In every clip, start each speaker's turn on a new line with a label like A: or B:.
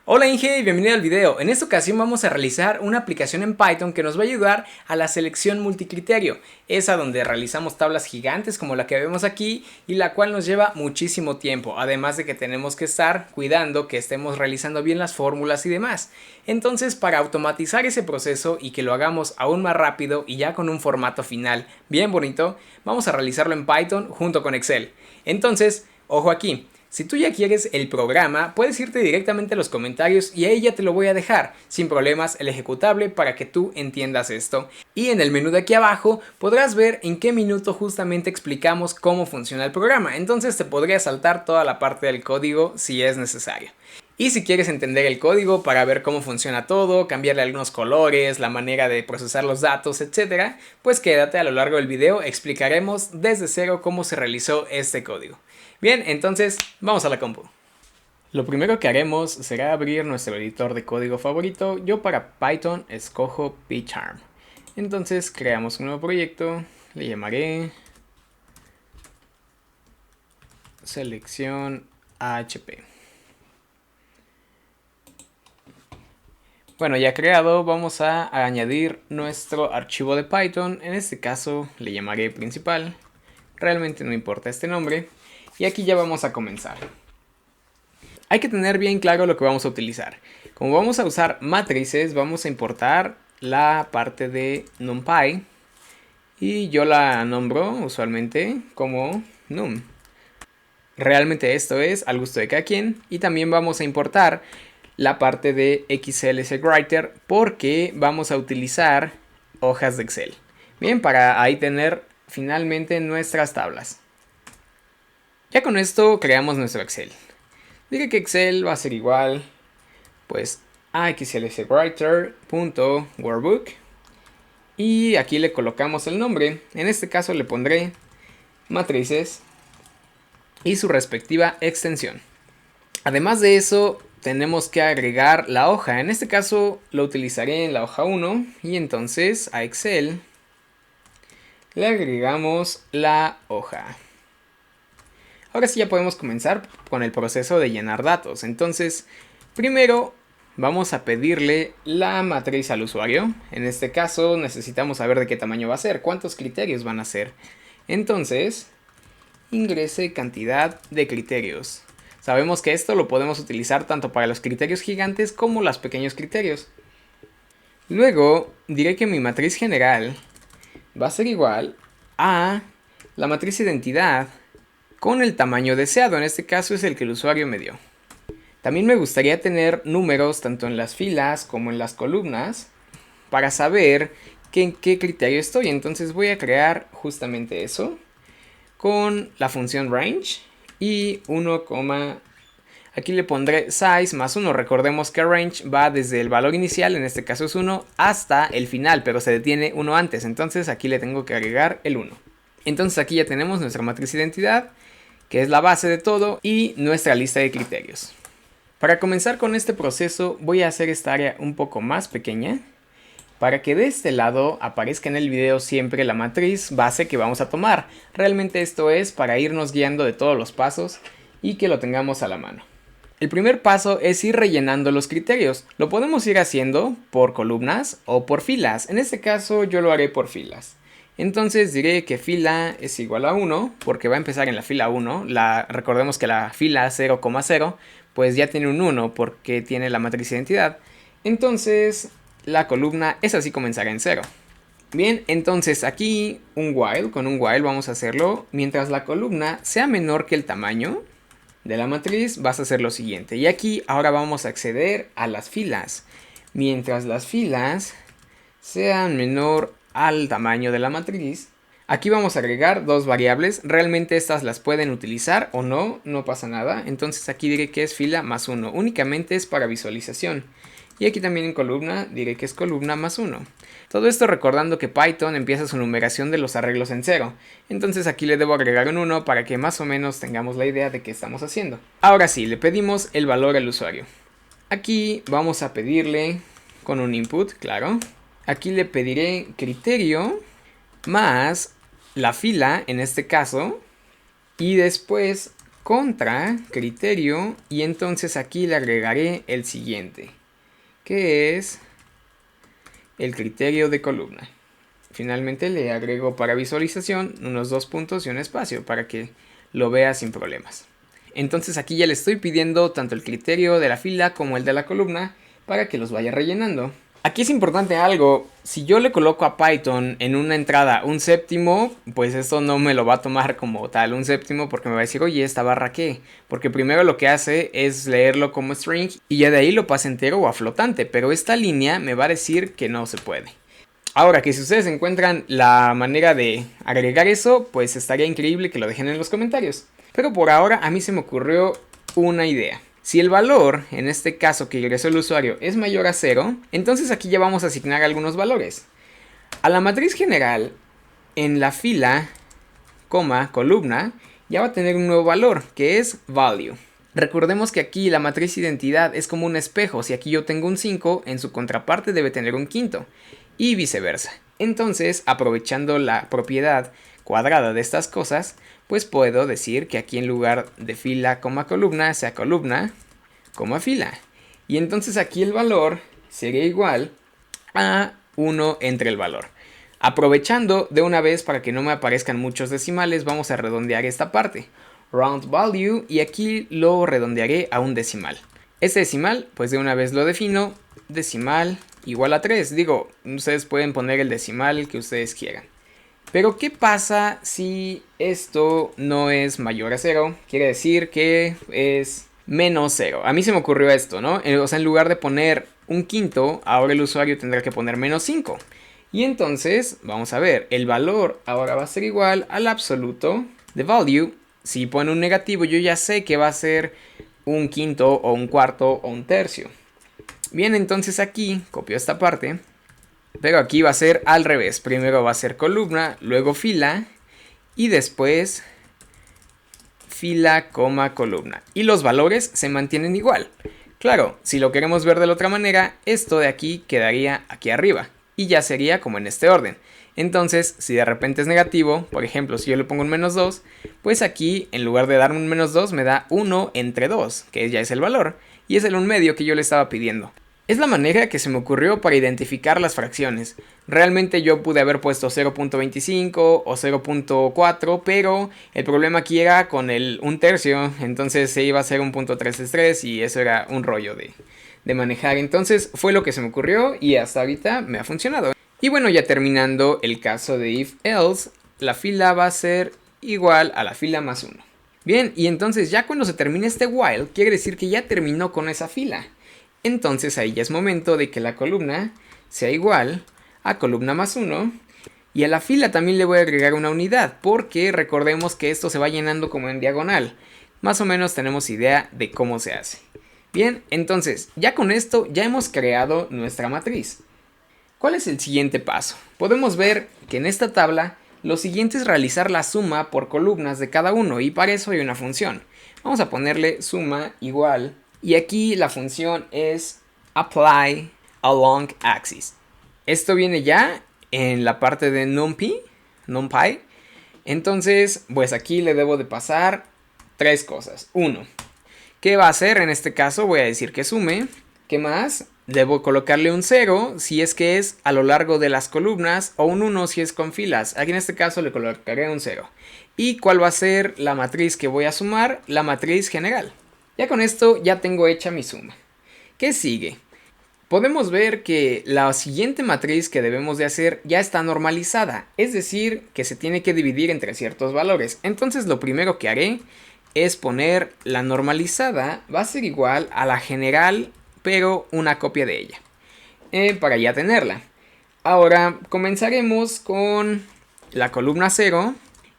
A: Hola Inge y bienvenido al video. En esta ocasión vamos a realizar una aplicación en Python que nos va a ayudar a la selección multicriterio, esa donde realizamos tablas gigantes como la que vemos aquí y la cual nos lleva muchísimo tiempo, además de que tenemos que estar cuidando que estemos realizando bien las fórmulas y demás. Entonces, para automatizar ese proceso y que lo hagamos aún más rápido y ya con un formato final bien bonito, vamos a realizarlo en Python junto con Excel. Entonces, ojo aquí. Si tú ya quieres el programa, puedes irte directamente a los comentarios y ahí ya te lo voy a dejar, sin problemas, el ejecutable para que tú entiendas esto. Y en el menú de aquí abajo podrás ver en qué minuto justamente explicamos cómo funciona el programa, entonces te podría saltar toda la parte del código si es necesario. Y si quieres entender el código para ver cómo funciona todo, cambiarle algunos colores, la manera de procesar los datos, etc., pues quédate. A lo largo del video explicaremos desde cero cómo se realizó este código. Bien, entonces vamos a la compu. Lo primero que haremos será abrir nuestro editor de código favorito. Yo para Python escojo PyCharm. Entonces creamos un nuevo proyecto, le llamaré selección AHP. Bueno, ya creado, vamos a añadir nuestro archivo de Python. En este caso le llamaré principal. Realmente no importa este nombre. Y aquí ya vamos a comenzar. Hay que tener bien claro lo que vamos a utilizar. Como vamos a usar matrices, vamos a importar la parte de NumPy. Y yo la nombro usualmente como num. Realmente esto es al gusto de cada quien. Y también vamos a importar la parte de XLSWriter porque vamos a utilizar hojas de Excel. Bien, para ahí tener finalmente nuestras tablas. Ya con esto creamos nuestro Excel. Diré que Excel va a ser igual pues a xlswriter.workbook y aquí le colocamos el nombre. En este caso le pondré matrices y su respectiva extensión. Además de eso, tenemos que agregar la hoja. En este caso lo utilizaré en la hoja 1 y entonces a Excel le agregamos la hoja. Ahora sí ya podemos comenzar con el proceso de llenar datos. Entonces, primero vamos a pedirle la matriz al usuario. En este caso necesitamos saber de qué tamaño va a ser, cuántos criterios van a ser. Entonces, ingrese cantidad de criterios. Sabemos que esto lo podemos utilizar tanto para los criterios gigantes como los pequeños criterios. Luego diré que mi matriz general va a ser igual a la matriz identidad con el tamaño deseado. En este caso es el que el usuario me dio. También me gustaría tener números tanto en las filas como en las columnas para saber en qué criterio estoy. Entonces voy a crear justamente eso con la función range y 1, aquí le pondré size más 1. Recordemos que range va desde el valor inicial, en este caso es 1, hasta el final, pero se detiene 1 antes. Entonces aquí le tengo que agregar el 1. Entonces aquí ya tenemos nuestra matriz identidad, que es la base de todo, y nuestra lista de criterios. Para comenzar con este proceso voy a hacer esta área un poco más pequeña, para que de este lado aparezca en el video siempre la matriz base que vamos a tomar. Realmente esto es para irnos guiando de todos los pasos y que lo tengamos a la mano. El primer paso es ir rellenando los criterios. Lo podemos ir haciendo por columnas o por filas. En este caso yo lo haré por filas. Entonces diré que fila es igual a 1 porque va a empezar en la fila 1. Recordemos que la fila 0,0 pues ya tiene un 1 porque tiene la matriz identidad. Entonces la columna es así, comenzará en 0. Bien, entonces aquí con un while vamos a hacerlo. Mientras la columna sea menor que el tamaño de la matriz, vas a hacer lo siguiente. Y aquí ahora vamos a acceder a las filas. Mientras las filas sean menor al tamaño de la matriz, aquí vamos a agregar dos variables. Realmente estas las pueden utilizar o no, no pasa nada. Entonces aquí diré que es fila más 1. Únicamente es para visualización. Y aquí también en columna diré que es columna más 1. Todo esto recordando que Python empieza su numeración de los arreglos en 0. Entonces aquí le debo agregar un 1 para que más o menos tengamos la idea de qué estamos haciendo. Ahora sí, le pedimos el valor al usuario. Aquí vamos a pedirle con un input, claro. Aquí le pediré criterio más la fila en este caso. Y después contra criterio, y entonces aquí le agregaré el siguiente, que es el criterio de columna. Finalmente le agrego para visualización unos 2 puntos y un espacio para que lo vea sin problemas. Entonces aquí ya le estoy pidiendo tanto el criterio de la fila como el de la columna para que los vaya rellenando. Aquí es importante algo, si yo le coloco a Python en una entrada un séptimo, pues esto no me lo va a tomar como tal un séptimo porque me va a decir, oye, ¿esta barra qué? Porque primero lo que hace es leerlo como string y ya de ahí lo pasa entero o a flotante, pero esta línea me va a decir que no se puede. Ahora que si ustedes encuentran la manera de agregar eso, pues estaría increíble que lo dejen en los comentarios. Pero por ahora a mí se me ocurrió una idea. Si el valor, en este caso que ingresó el usuario, es mayor a 0, entonces aquí ya vamos a asignar algunos valores. A la matriz general, en la fila, coma, columna, ya va a tener un nuevo valor, que es value. Recordemos que aquí la matriz identidad es como un espejo. Si aquí yo tengo un 5, en su contraparte debe tener un quinto. Y viceversa. Entonces, aprovechando la propiedad cuadrada de estas cosas, pues puedo decir que aquí en lugar de fila, columna, sea columna, fila. Y entonces aquí el valor sería igual a 1 entre el valor. Aprovechando de una vez para que no me aparezcan muchos decimales, vamos a redondear esta parte. Round value, y aquí lo redondearé a un decimal. Este decimal, pues de una vez lo defino, decimal igual a 3. Digo, ustedes pueden poner el decimal que ustedes quieran. Pero ¿qué pasa si esto no es mayor a 0? Quiere decir que es menos 0. A mí se me ocurrió esto, ¿no? O sea, en lugar de poner un quinto, ahora el usuario tendrá que poner menos 5. Y entonces, vamos a ver, el valor ahora va a ser igual al absoluto de value. Si pone un negativo, yo ya sé que va a ser un quinto o un cuarto o un tercio. Bien, entonces aquí copio esta parte, pero aquí va a ser al revés. Primero va a ser columna, luego fila y después fila, columna. Y los valores se mantienen igual. Claro, si lo queremos ver de la otra manera, esto de aquí quedaría aquí arriba y ya sería como en este orden. Entonces, si de repente es negativo, por ejemplo, si yo le pongo un menos 2, pues aquí en lugar de darme un menos 2 me da 1 entre 2, que ya es el valor, y es el 1/2 que yo le estaba pidiendo. Es la manera que se me ocurrió para identificar las fracciones. Realmente yo pude haber puesto 0.25 o 0.4, pero el problema aquí era con el 1/3, entonces se iba a ser 1.333 y eso era un rollo de manejar. Entonces fue lo que se me ocurrió y hasta ahorita me ha funcionado. Y bueno, ya terminando el caso de if else, la fila va a ser igual a la fila más 1. Bien, y entonces ya cuando se termine este while, quiere decir que ya terminó con esa fila. Entonces ahí ya es momento de que la columna sea igual a columna más 1. Y a la fila también le voy a agregar una unidad, porque recordemos que esto se va llenando como en diagonal. Más o menos tenemos idea de cómo se hace. Bien, entonces ya con esto ya hemos creado nuestra matriz. ¿Cuál es el siguiente paso? Podemos ver que en esta tabla lo siguiente es realizar la suma por columnas de cada uno, y para eso hay una función. Vamos a ponerle suma igual, y aquí la función es apply along axis. Esto viene ya en la parte de NumPy. Entonces, pues aquí le debo de pasar 3 cosas. 1. ¿Qué va a hacer? En este caso voy a decir que sume. ¿Qué más? Debo colocarle un 0 si es que es a lo largo de las columnas, o un 1 si es con filas. Aquí en este caso le colocaré un 0. ¿Y cuál va a ser la matriz que voy a sumar? La matriz general. Ya con esto ya tengo hecha mi suma. ¿Qué sigue? Podemos ver que la siguiente matriz que debemos de hacer ya está normalizada, es decir, que se tiene que dividir entre ciertos valores. Entonces lo primero que haré es poner la normalizada, va a ser igual a la general, pero una copia de ella, para ya tenerla. Ahora comenzaremos con la columna 0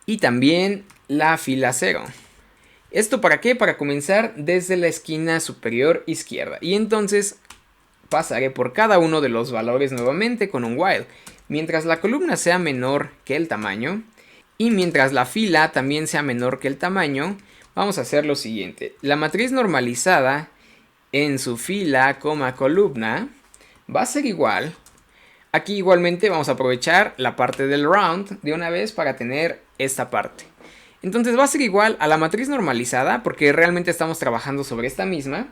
A: y también la fila 0. ¿Esto para qué? Para comenzar desde la esquina superior izquierda. Y entonces pasaré por cada uno de los valores nuevamente con un while. Mientras la columna sea menor que el tamaño, y mientras la fila también sea menor que el tamaño, vamos a hacer lo siguiente. La matriz normalizada en su fila, columna, va a ser igual. Aquí igualmente vamos a aprovechar la parte del round de una vez para tener esta parte. Entonces va a ser igual a la matriz normalizada porque realmente estamos trabajando sobre esta misma.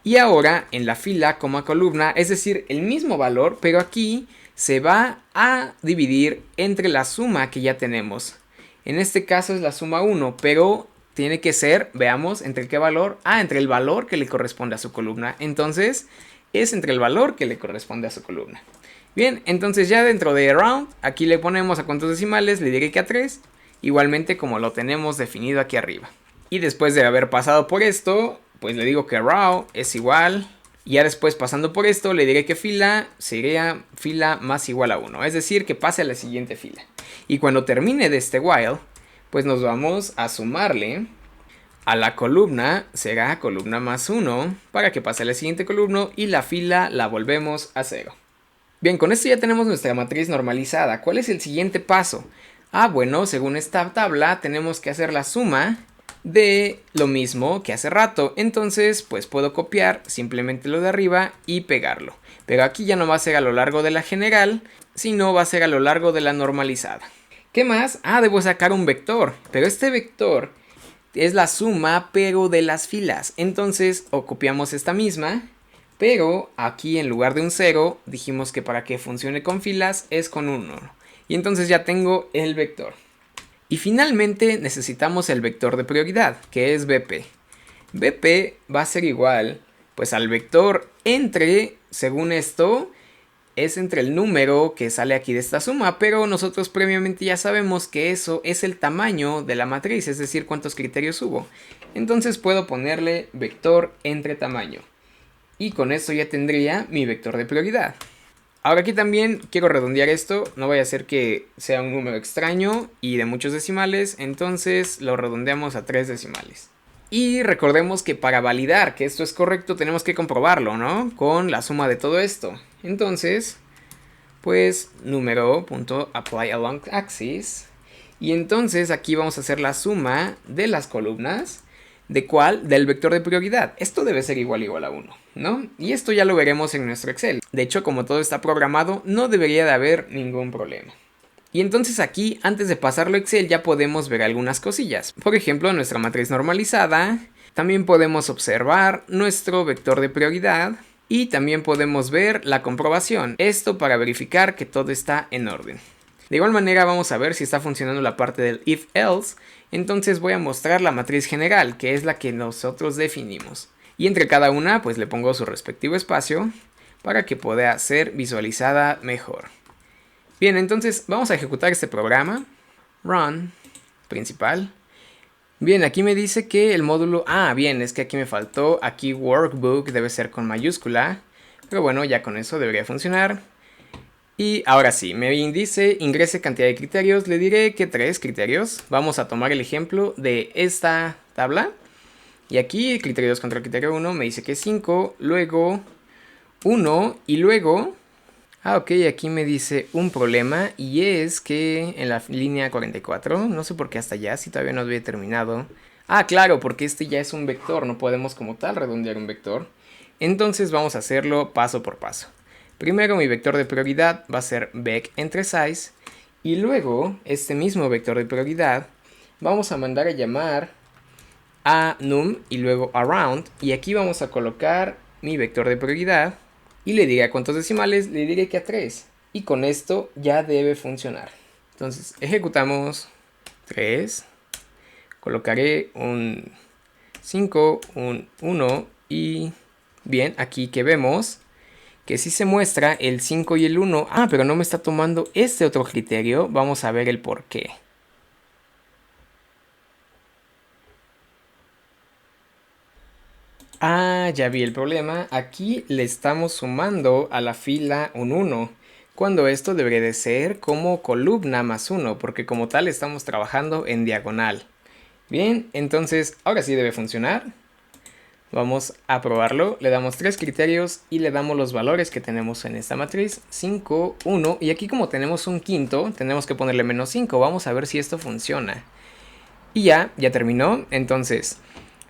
A: Y ahora en la fila, coma, columna, es decir, el mismo valor, pero aquí se va a dividir entre la suma que ya tenemos. En este caso es la suma 1, pero tiene que ser, veamos, ¿entre qué valor? Entre el valor que le corresponde a su columna. Entonces, es entre el valor que le corresponde a su columna. Bien, entonces ya dentro de round, aquí le ponemos a cuántos decimales, le diré que a 3, igualmente como lo tenemos definido aquí arriba. Y después de haber pasado por esto, pues le digo que row es igual. Y ya después pasando por esto, le diré que fila sería fila más igual a 1. Es decir, que pase a la siguiente fila. Y cuando termine de este while, pues nos vamos a sumarle a la columna, será columna más 1, para que pase a la siguiente columna y la fila la volvemos a 0. Bien, con esto ya tenemos nuestra matriz normalizada. ¿Cuál es el siguiente paso? Bueno, según esta tabla tenemos que hacer la suma de lo mismo que hace rato. Entonces, pues puedo copiar simplemente lo de arriba y pegarlo. Pero aquí ya no va a ser a lo largo de la general, sino va a ser a lo largo de la normalizada. ¿Qué más? Debo sacar un vector. Pero este vector es la suma, pero de las filas. Entonces, o copiamos esta misma, pero aquí en lugar de un 0, dijimos que para que funcione con filas es con un 1. Y entonces ya tengo el vector. Y finalmente necesitamos el vector de prioridad, que es BP. BP va a ser igual pues al vector entre, según esto, es entre el número que sale aquí de esta suma, pero nosotros previamente ya sabemos que eso es el tamaño de la matriz, es decir, cuántos criterios hubo. Entonces puedo ponerle vector entre tamaño. Y con esto ya tendría mi vector de prioridad. Ahora aquí también quiero redondear esto, no vaya a ser que sea un número extraño y de muchos decimales, entonces lo redondeamos a 3 decimales. Y recordemos que para validar que esto es correcto tenemos que comprobarlo, ¿no? Con la suma de todo esto. Entonces, pues número.applyAlongAxis. Y entonces aquí vamos a hacer la suma de las columnas. ¿De cuál? Del vector de prioridad. Esto debe ser igual a 1, ¿no? Y esto ya lo veremos en nuestro Excel. De hecho, como todo está programado, no debería de haber ningún problema. Y entonces aquí, antes de pasarlo a Excel, ya podemos ver algunas cosillas. Por ejemplo, nuestra matriz normalizada. También podemos observar nuestro vector de prioridad. Y también podemos ver la comprobación. Esto para verificar que todo está en orden. De igual manera vamos a ver si está funcionando la parte del if-else. Entonces voy a mostrar la matriz general, que es la que nosotros definimos. Y entre cada una pues le pongo su respectivo espacio para que pueda ser visualizada mejor. Bien, entonces vamos a ejecutar este programa. Run, principal. Bien, aquí me dice que el módulo... bien, es que aquí me faltó. Aquí workbook debe ser con mayúscula. Pero bueno, ya con eso debería funcionar. Y ahora sí, me dice ingrese cantidad de criterios, le diré que 3 criterios. Vamos a tomar el ejemplo de esta tabla. Y aquí criterio 2 contra criterio 1 me dice que 5, luego 1 y luego... ok, aquí me dice un problema y es que en la línea 44, no sé por qué hasta allá, si todavía no había terminado. Claro, porque este ya es un vector, no podemos como tal redondear un vector. Entonces vamos a hacerlo paso por paso. Primero mi vector de prioridad va a ser vec entre size y luego este mismo vector de prioridad vamos a mandar a llamar a num y luego around y aquí vamos a colocar mi vector de prioridad y le diré a cuántos decimales, le diré que a 3 y con esto ya debe funcionar. Entonces ejecutamos 3, colocaré un 5, un 1 y bien, aquí que vemos que sí se muestra el 5 y el 1. Pero no me está tomando este otro criterio. Vamos a ver el por qué. Ya vi el problema. Aquí le estamos sumando a la fila un 1. Cuando esto debería de ser como columna más 1. Porque como tal estamos trabajando en diagonal. Bien, entonces ahora sí debe funcionar. Vamos a probarlo, le damos 3 criterios y le damos los valores que tenemos en esta matriz, 5, 1, y aquí como tenemos un quinto, tenemos que ponerle menos 5, vamos a ver si esto funciona. Y ya terminó, entonces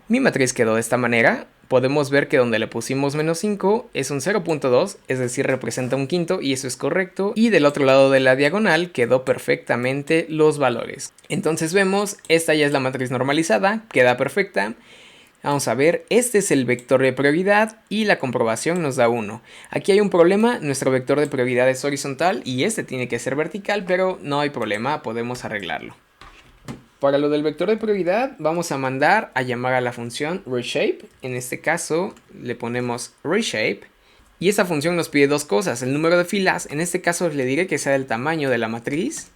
A: mi matriz quedó de esta manera, podemos ver que donde le pusimos menos 5 es un 0.2, es decir, representa un quinto y eso es correcto. Y del otro lado de la diagonal quedó perfectamente los valores. Entonces vemos, esta ya es la matriz normalizada, queda perfecta. Vamos a ver, este es el vector de prioridad y la comprobación nos da 1. Aquí hay un problema, nuestro vector de prioridad es horizontal y este tiene que ser vertical, pero no hay problema, podemos arreglarlo. Para lo del vector de prioridad vamos a mandar a llamar a la función reshape. En este caso le ponemos reshape. Y esta función nos pide dos cosas. El número de filas, en este caso le diré que sea del tamaño de la matriz.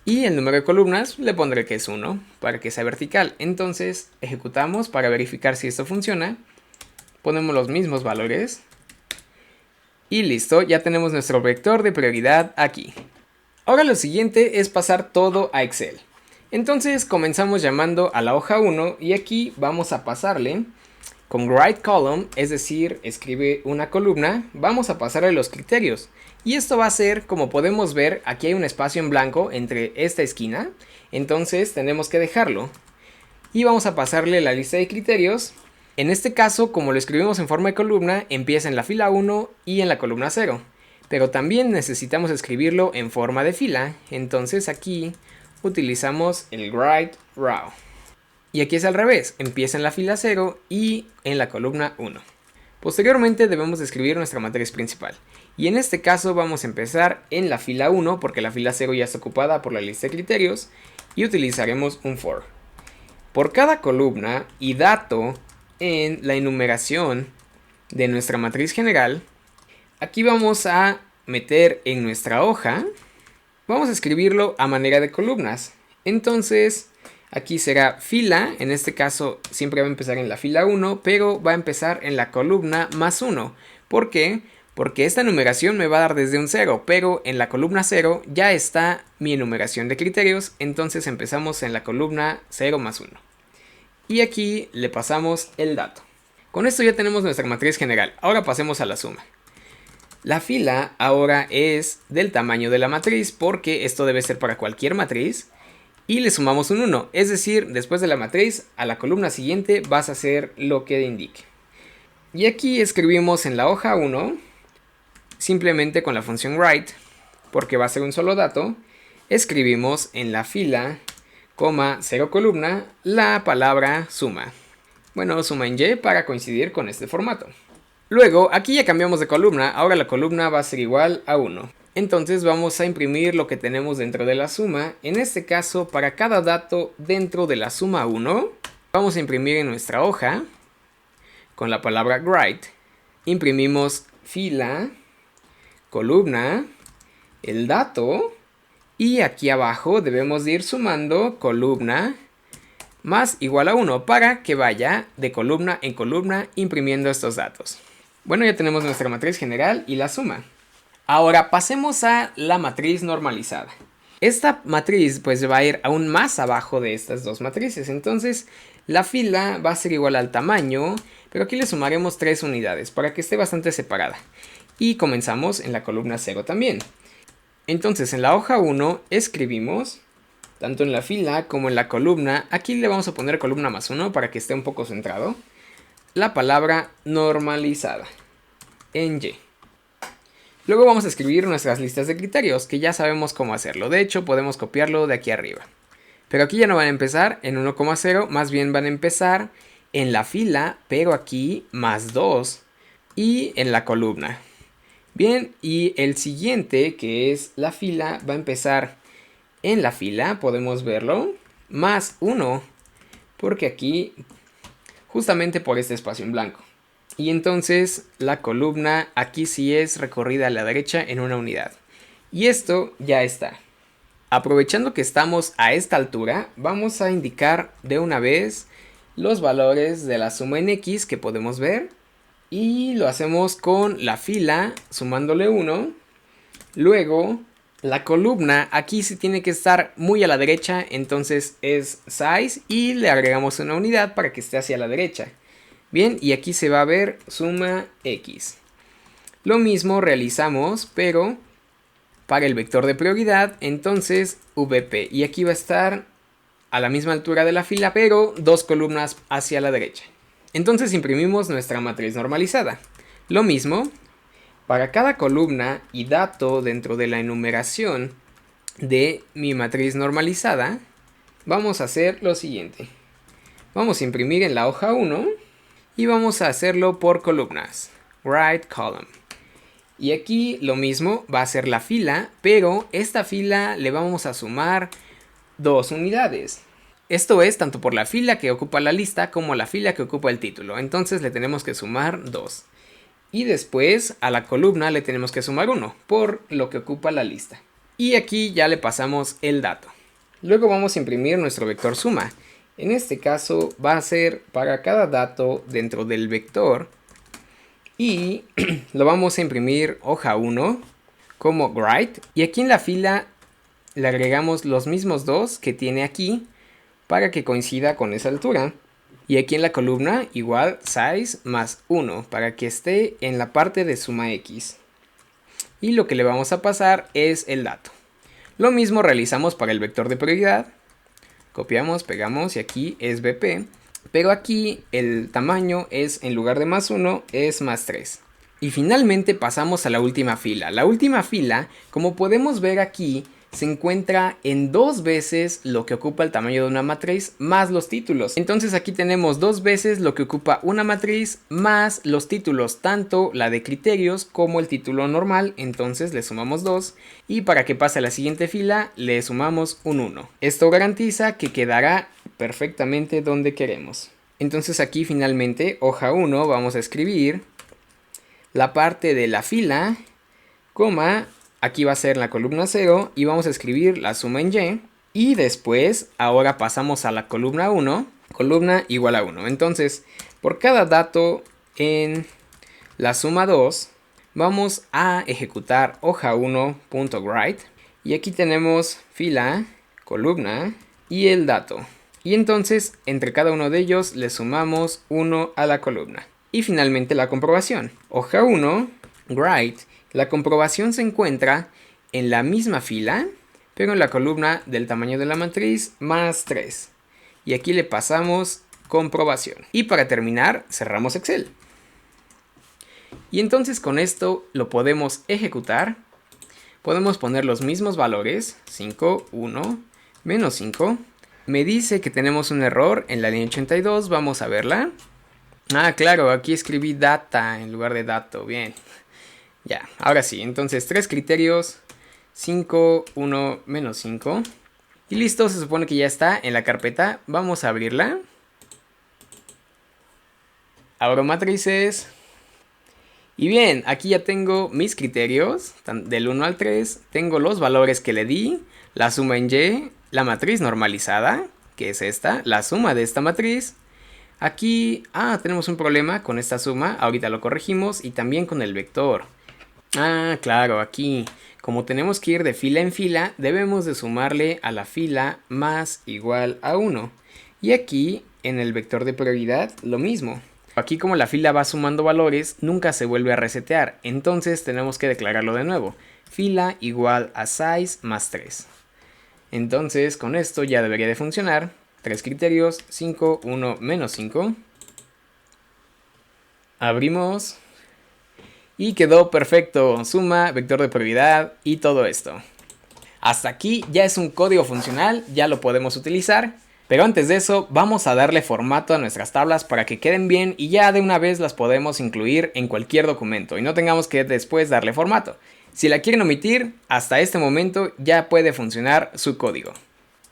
A: Y el número de columnas le pondré que es 1 para que sea vertical. Entonces ejecutamos para verificar si esto funciona. Ponemos los mismos valores. Y listo, ya tenemos nuestro vector de prioridad aquí. Ahora lo siguiente es pasar todo a Excel. Entonces comenzamos llamando a la hoja 1 y aquí vamos a pasarle con write column, es decir, escribe una columna, vamos a pasarle los criterios. Y esto va a ser, como podemos ver, aquí hay un espacio en blanco entre esta esquina, entonces tenemos que dejarlo. Y vamos a pasarle la lista de criterios. En este caso, como lo escribimos en forma de columna, empieza en la fila 1 y en la columna 0. Pero también necesitamos escribirlo en forma de fila, entonces aquí utilizamos el write row. Y aquí es al revés, empieza en la fila 0 y en la columna 1. Posteriormente debemos escribir nuestra matriz principal. Y en este caso vamos a empezar en la fila 1 porque la fila 0 ya está ocupada por la lista de criterios. Y utilizaremos un for. Por cada columna y dato en la enumeración de nuestra matriz general, aquí vamos a meter en nuestra hoja. Vamos a escribirlo a manera de columnas. Entonces, aquí será fila. En este caso, siempre va a empezar en la fila 1, pero va a empezar en la columna más 1. ¿Por qué? Porque esta numeración me va a dar desde un 0, pero en la columna 0 ya está mi enumeración de criterios. Entonces empezamos en la columna 0 más 1. Y aquí le pasamos el dato. Con esto ya tenemos nuestra matriz general. Ahora pasemos a la suma. La fila ahora es del tamaño de la matriz porque esto debe ser para cualquier matriz. Y le sumamos un 1, es decir, después de la matriz a la columna siguiente vas a hacer lo que indique. Y aquí escribimos en la hoja 1, simplemente con la función write, porque va a ser un solo dato, escribimos en la fila, 0 columna, la palabra suma. Bueno, suma en Y para coincidir con este formato. Luego, aquí ya cambiamos de columna, ahora la columna va a ser igual a 1. Entonces vamos a imprimir lo que tenemos dentro de la suma. En este caso, para cada dato dentro de la suma 1, vamos a imprimir en nuestra hoja, con la palabra write, imprimimos fila, columna, el dato, y aquí abajo debemos de ir sumando columna más igual a 1 para que vaya de columna en columna imprimiendo estos datos. Bueno, ya tenemos nuestra matriz general y la suma. Ahora pasemos a la matriz normalizada. Esta matriz pues va a ir aún más abajo de estas dos matrices. Entonces la fila va a ser igual al tamaño, pero aquí le sumaremos 3 unidades para que esté bastante separada. Y comenzamos en la columna 0 también. Entonces en la hoja 1 escribimos, tanto en la fila como en la columna, aquí le vamos a poner columna más 1 para que esté un poco centrado, la palabra normalizada en Y. Luego vamos a escribir nuestras listas de criterios, que ya sabemos cómo hacerlo. De hecho, podemos copiarlo de aquí arriba. Pero aquí ya no van a empezar en 1,0, más bien van a empezar en la fila, pero aquí más 2 y en la columna. Bien, y el siguiente, que es la fila, va a empezar en la fila, podemos verlo, más 1, porque aquí, justamente por este espacio en blanco. Y entonces la columna aquí sí es recorrida a la derecha en una unidad. Y esto ya está. Aprovechando que estamos a esta altura, vamos a indicar de una vez los valores de la suma en X que podemos ver. Y lo hacemos con la fila sumándole 1. Luego la columna aquí sí tiene que estar muy a la derecha, entonces es size y le agregamos una unidad para que esté hacia la derecha. Bien, y aquí se va a ver suma X. Lo mismo realizamos, pero para el vector de prioridad, entonces VP. Y aquí va a estar a la misma altura de la fila, pero 2 columnas hacia la derecha. Entonces imprimimos nuestra matriz normalizada. Lo mismo, para cada columna y dato dentro de la enumeración de mi matriz normalizada, vamos a hacer lo siguiente. Vamos a imprimir en la hoja 1 y vamos a hacerlo por columnas. Right column. Y aquí lo mismo va a ser la fila, pero esta fila le vamos a sumar 2 unidades. Esto es tanto por la fila que ocupa la lista como la fila que ocupa el título. Entonces le tenemos que sumar 2. Y después a la columna le tenemos que sumar 1 por lo que ocupa la lista. Y aquí ya le pasamos el dato. Luego vamos a imprimir nuestro vector suma. En este caso va a ser para cada dato dentro del vector. Y lo vamos a imprimir hoja 1 como write. Y aquí en la fila le agregamos los mismos 2 que tiene aquí para que coincida con esa altura. Y aquí en la columna igual size más 1 para que esté en la parte de suma x. Y lo que le vamos a pasar es el dato. Lo mismo realizamos para el vector de prioridad. Copiamos, pegamos y aquí es BP. Pero aquí el tamaño es, en lugar de más 1, es más 3. Y finalmente pasamos a la última fila. La última fila, como podemos ver aquí, se encuentra en 2 veces lo que ocupa el tamaño de una matriz más los títulos. Entonces aquí tenemos 2 veces lo que ocupa una matriz más los títulos, tanto la de criterios como el título normal. Entonces le sumamos 2 y para que pase a la siguiente fila le sumamos un 1. Esto garantiza que quedará perfectamente donde queremos. Entonces aquí finalmente hoja 1 vamos a escribir la parte de la fila, coma, aquí va a ser la columna 0 y vamos a escribir la suma en y. Y después, ahora pasamos a la columna 1, columna igual a 1. Entonces, por cada dato en la suma 2, vamos a ejecutar hoja 1.write. Y aquí tenemos fila, columna y el dato. Y entonces, entre cada uno de ellos, le sumamos 1 a la columna. Y finalmente la comprobación. Hoja 1, write. La comprobación se encuentra en la misma fila, pero en la columna del tamaño de la matriz más 3. Y aquí le pasamos comprobación. Y para terminar, cerramos Excel. Y entonces con esto lo podemos ejecutar. Podemos poner los mismos valores, 5, 1, menos 5. Me dice que tenemos un error en la línea 82, vamos a verla. Ah, claro, aquí escribí data en lugar de dato, bien. Ya, ahora sí, entonces 3 criterios, 5, 1, menos 5. Y listo, se supone que ya está en la carpeta. Vamos a abrirla. Abro matrices. Y bien, aquí ya tengo mis criterios, del 1 al 3. Tengo los valores que le di, la suma en y, la matriz normalizada, que es esta, la suma de esta matriz. Aquí, tenemos un problema con esta suma, ahorita lo corregimos, y también con el vector. Claro, aquí, como tenemos que ir de fila en fila, debemos de sumarle a la fila más igual a 1. Y aquí, en el vector de prioridad, lo mismo. Aquí como la fila va sumando valores, nunca se vuelve a resetear, entonces tenemos que declararlo de nuevo. Fila igual a size más 3. Entonces, con esto ya debería de funcionar. 3 criterios, 5, 1, menos 5. Abrimos. Y quedó perfecto. Suma, vector de prioridad y todo esto. Hasta aquí ya es un código funcional, ya lo podemos utilizar. Pero antes de eso, vamos a darle formato a nuestras tablas para que queden bien y ya de una vez las podemos incluir en cualquier documento y no tengamos que después darle formato. Si la quieren omitir, hasta este momento ya puede funcionar su código.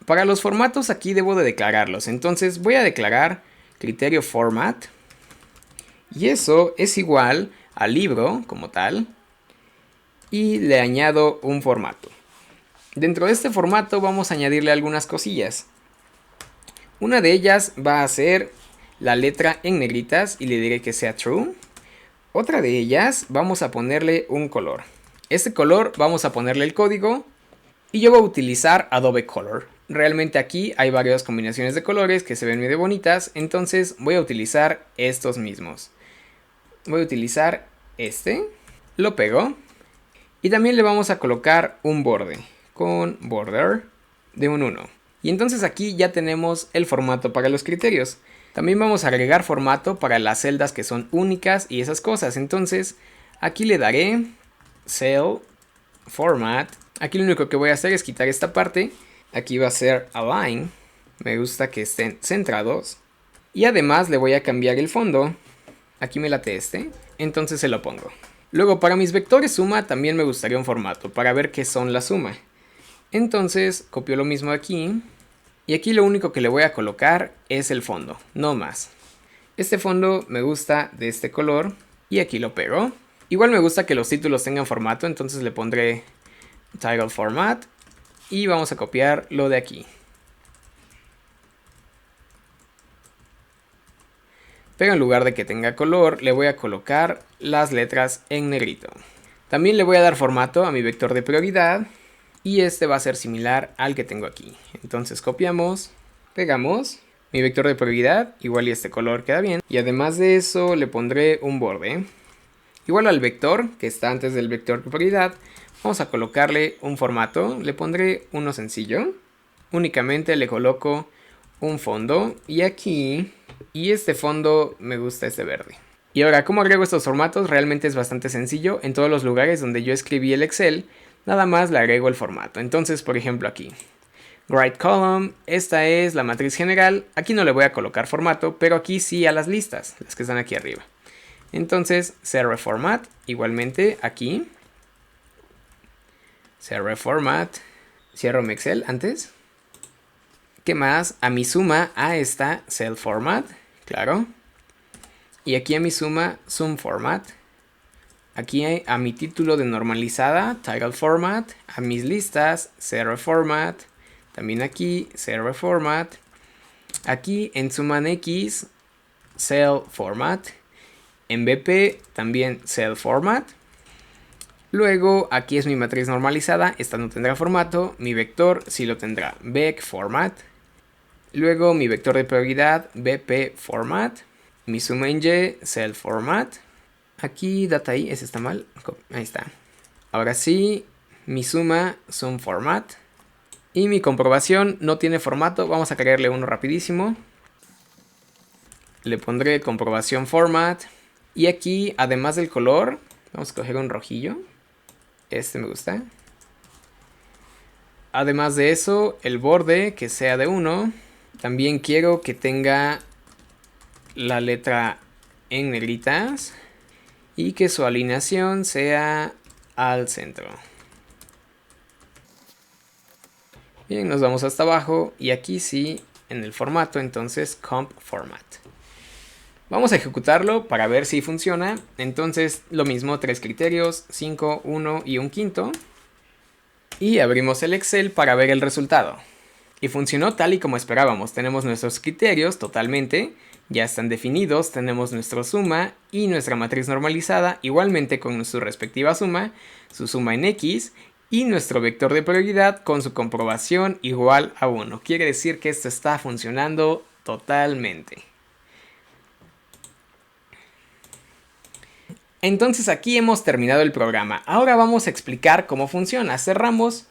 A: Para los formatos aquí debo de declararlos, entonces voy a declarar criterio format y eso es igual al libro como tal y le añado un formato. Dentro de este formato vamos a añadirle algunas cosillas. Una de ellas va a ser la letra en negritas y le diré que sea true. Otra de ellas vamos a ponerle un color. Este color vamos a ponerle el código y yo voy a utilizar Adobe Color. Realmente aquí hay varias combinaciones de colores que se ven muy bonitas, entonces voy a utilizar estos mismos. Voy a utilizar este, lo pego y también le vamos a colocar un borde con border de un 1. Y entonces aquí ya tenemos el formato para los criterios. También vamos a agregar formato para las celdas que son únicas y esas cosas. Entonces aquí le daré Cell Format. Aquí lo único que voy a hacer es quitar esta parte. Aquí va a ser Align. Me gusta que estén centrados. Y además le voy a cambiar el fondo. Aquí me late este. Entonces se lo pongo. Luego para mis vectores suma también me gustaría un formato para ver qué son la suma. Entonces copio lo mismo aquí. Y aquí lo único que le voy a colocar es el fondo, no más. Este fondo me gusta de este color. Y aquí lo pego. Igual me gusta que los títulos tengan formato, entonces le pondré Title Format. Y vamos a copiar lo de aquí. Pero en lugar de que tenga color, le voy a colocar las letras en negrito. También le voy a dar formato a mi vector de prioridad. Y este va a ser similar al que tengo aquí. Entonces copiamos, pegamos. Mi vector de prioridad, igual y este color queda bien. Y además de eso le pondré un borde. Igual al vector, que está antes del vector de prioridad, vamos a colocarle un formato. Le pondré uno sencillo. Únicamente le coloco un fondo. Y aquí, y este fondo me gusta este verde. Y ahora, ¿cómo agrego estos formatos? Realmente es bastante sencillo. En todos los lugares donde yo escribí el Excel, nada más le agrego el formato. Entonces, por ejemplo aquí, Right Column, esta es la matriz general. Aquí no le voy a colocar formato, pero aquí sí a las listas, las que están aquí arriba. Entonces, CR-Format, igualmente aquí. CR-Format, cierro mi Excel antes. ¿Qué más? A mi suma, a esta Cell Format, claro. Y aquí a mi suma, Sum Format. Aquí a mi título de normalizada, Title Format. A mis listas, CR Format. También aquí, CR Format. Aquí en Suman X, Cell Format. En BP también Cell Format. Luego aquí es mi matriz normalizada, esta no tendrá formato. Mi vector sí lo tendrá, Vec Format. Luego mi vector de prioridad, BP Format. Mi suma en Y, Cell Format. Aquí, data I, ese está mal. Ahí está. Ahora sí, mi suma, Sum Format. Y mi comprobación no tiene formato. Vamos a crearle uno rapidísimo. Le pondré comprobación Format. Y aquí, además del color, vamos a coger un rojillo. Este me gusta. Además de eso, el borde que sea de 1. También quiero que tenga la letra en negritas. Y que su alineación sea al centro. Bien, nos vamos hasta abajo. Y aquí sí, en el formato, entonces Comp Format. Vamos a ejecutarlo para ver si funciona. Entonces, lo mismo, 3 criterios, 5, 1 y un quinto. Y abrimos el Excel para ver el resultado. Y funcionó tal y como esperábamos. Tenemos nuestros criterios totalmente. Ya están definidos, tenemos nuestra suma y nuestra matriz normalizada, igualmente con su respectiva suma, su suma en X, y nuestro vector de prioridad con su comprobación igual a 1. Quiere decir que esto está funcionando totalmente. Entonces aquí hemos terminado el programa. Ahora vamos a explicar cómo funciona. Cerramos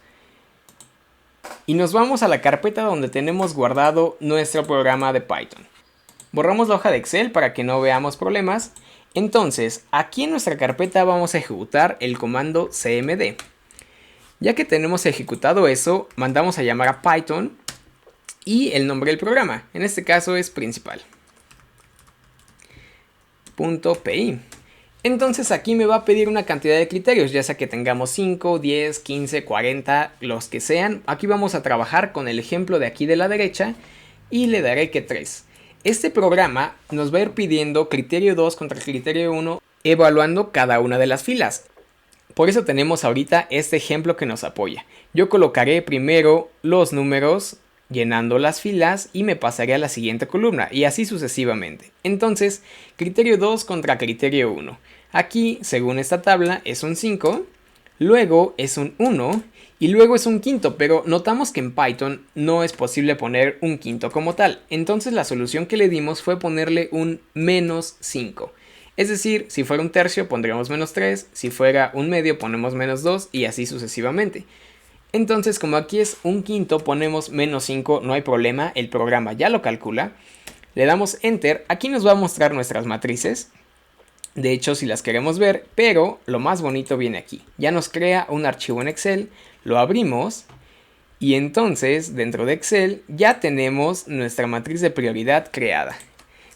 A: y nos vamos a la carpeta donde tenemos guardado nuestro programa de Python. Borramos la hoja de Excel para que no veamos problemas. Entonces, aquí en nuestra carpeta vamos a ejecutar el comando cmd. Ya que tenemos ejecutado eso, mandamos a llamar a Python y el nombre del programa. En este caso es principal. .py. Entonces aquí me va a pedir una cantidad de criterios, ya sea que tengamos 5, 10, 15, 40, los que sean. Aquí vamos a trabajar con el ejemplo de aquí de la derecha y le daré que 3. Este programa nos va a ir pidiendo criterio 2 contra criterio 1, evaluando cada una de las filas. Por eso tenemos ahorita este ejemplo que nos apoya. Yo colocaré primero los números llenando las filas y me pasaré a la siguiente columna y así sucesivamente. Entonces, criterio 2 contra criterio 1. Aquí, según esta tabla, es un 5, luego es un 1 y luego es un quinto, pero notamos que en Python no es posible poner un quinto como tal. Entonces la solución que le dimos fue ponerle un menos 5. Es decir, si fuera un tercio pondríamos menos 3, si fuera un medio ponemos menos 2 y así sucesivamente. Entonces, como aquí es un quinto, ponemos menos 5, no hay problema, el programa ya lo calcula. Le damos Enter, aquí nos va a mostrar nuestras matrices. De hecho, si las queremos ver, pero lo más bonito viene aquí. Ya nos crea un archivo en Excel, lo abrimos y entonces dentro de Excel ya tenemos nuestra matriz de prioridad creada.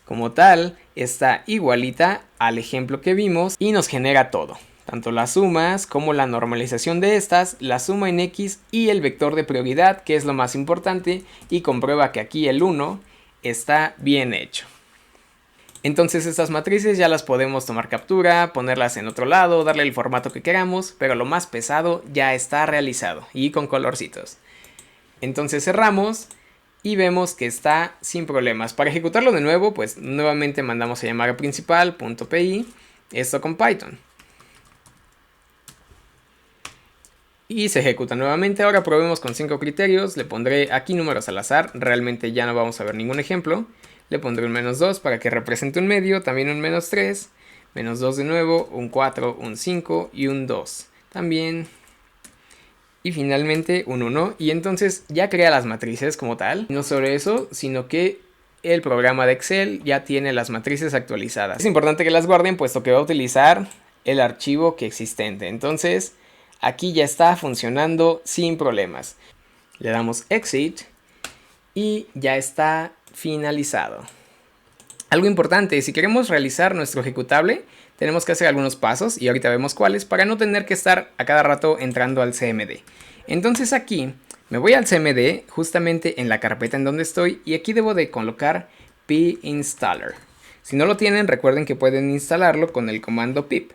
A: Como tal, está igualita al ejemplo que vimos y nos genera todo. Tanto las sumas como la normalización de estas, la suma en X y el vector de prioridad, que es lo más importante, y comprueba que aquí el 1 está bien hecho. Entonces estas matrices ya las podemos tomar captura, ponerlas en otro lado, darle el formato que queramos, pero lo más pesado ya está realizado y con colorcitos. Entonces cerramos y vemos que está sin problemas. Para ejecutarlo de nuevo, pues nuevamente mandamos a llamar a principal.py, esto con Python. Y se ejecuta nuevamente. Ahora probemos con 5 criterios. Le pondré aquí números al azar. Realmente ya no vamos a ver ningún ejemplo. Le pondré un -2 para que represente un medio. También un -3. -2 de nuevo. Un 4, un 5 y un 2. También. Y finalmente un 1. Y entonces ya crea las matrices como tal. No solo eso, sino que el programa de Excel ya tiene las matrices actualizadas. Es importante que las guarden puesto que va a utilizar el archivo que existente. Entonces aquí ya está funcionando sin problemas. Le damos Exit y ya está finalizado. Algo importante, si queremos realizar nuestro ejecutable, tenemos que hacer algunos pasos y ahorita vemos cuáles para no tener que estar a cada rato entrando al CMD. Entonces aquí me voy al CMD justamente en la carpeta en donde estoy y aquí debo de colocar pinstaller. Si no lo tienen, recuerden que pueden instalarlo con el comando pip.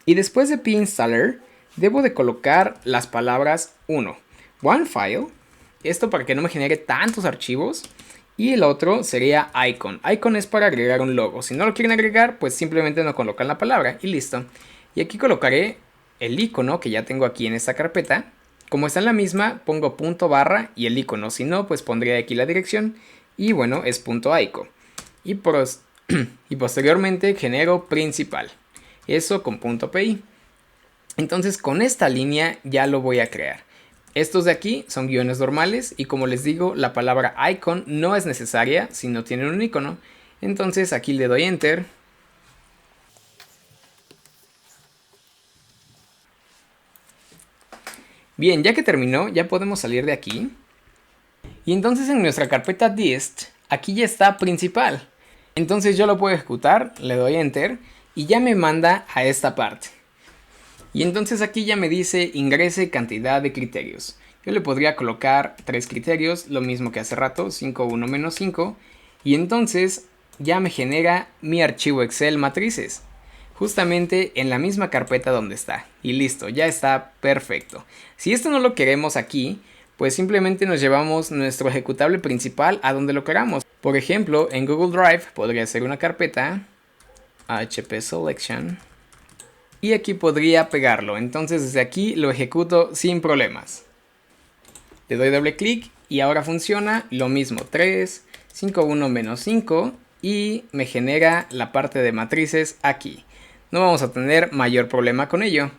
A: Y después de pinstaller debo de colocar las palabras 1, one file, esto para que no me genere tantos archivos, y el otro sería icon. Icon es para agregar un logo. Si no lo quieren agregar, pues simplemente no colocan la palabra y listo. Y aquí colocaré el icono que ya tengo aquí en esta carpeta. Como está en la misma, pongo .barra y el icono. Si no, pues pondría aquí la dirección. Y bueno, es .ico. Y posteriormente genero principal. Eso con .pi. Entonces con esta línea ya lo voy a crear. Estos de aquí son guiones normales y como les digo, la palabra icon no es necesaria si no tienen un icono. Entonces aquí le doy enter. Bien, ya que terminó, ya podemos salir de aquí. Y entonces en nuestra carpeta dist, aquí ya está principal. Entonces yo lo puedo ejecutar, le doy enter y ya me manda a esta parte. Y entonces aquí ya me dice ingrese cantidad de criterios. Yo le podría colocar 3 criterios, lo mismo que hace rato, 5, 1, menos 5. Y entonces ya me genera mi archivo Excel matrices. Justamente en la misma carpeta donde está. Y listo, ya está perfecto. Si esto no lo queremos aquí, pues simplemente nos llevamos nuestro ejecutable principal a donde lo queramos. Por ejemplo, en Google Drive podría ser una carpeta, HP Selection. Y aquí podría pegarlo, entonces desde aquí lo ejecuto sin problemas. Le doy doble clic y ahora funciona lo mismo, 3, 5, 1, menos 5 y me genera la parte de matrices aquí. No vamos a tener mayor problema con ello.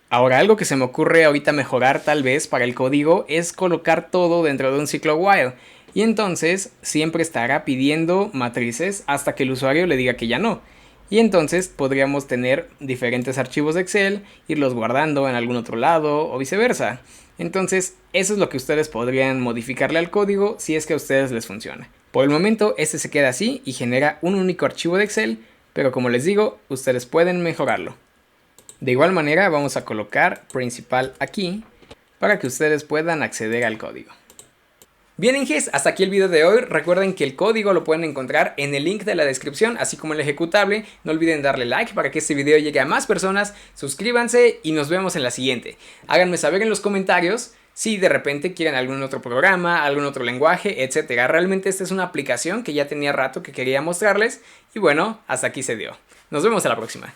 A: Ahora algo que se me ocurre ahorita mejorar tal vez para el código es colocar todo dentro de un ciclo while. Y entonces siempre estará pidiendo matrices hasta que el usuario le diga que ya no. Y entonces podríamos tener diferentes archivos de Excel, irlos guardando en algún otro lado o viceversa. Entonces eso es lo que ustedes podrían modificarle al código si es que a ustedes les funciona. Por el momento este se queda así y genera un único archivo de Excel, pero como les digo, ustedes pueden mejorarlo. De igual manera vamos a colocar principal aquí para que ustedes puedan acceder al código. Bien, Inges, hasta aquí el video de hoy. Recuerden que el código lo pueden encontrar en el link de la descripción, así como el ejecutable. No olviden darle like para que este video llegue a más personas. Suscríbanse y nos vemos en la siguiente. Háganme saber en los comentarios si de repente quieren algún otro programa, algún otro lenguaje, etc. Realmente esta es una aplicación que ya tenía rato que quería mostrarles. Y bueno, hasta aquí se dio. Nos vemos a la próxima.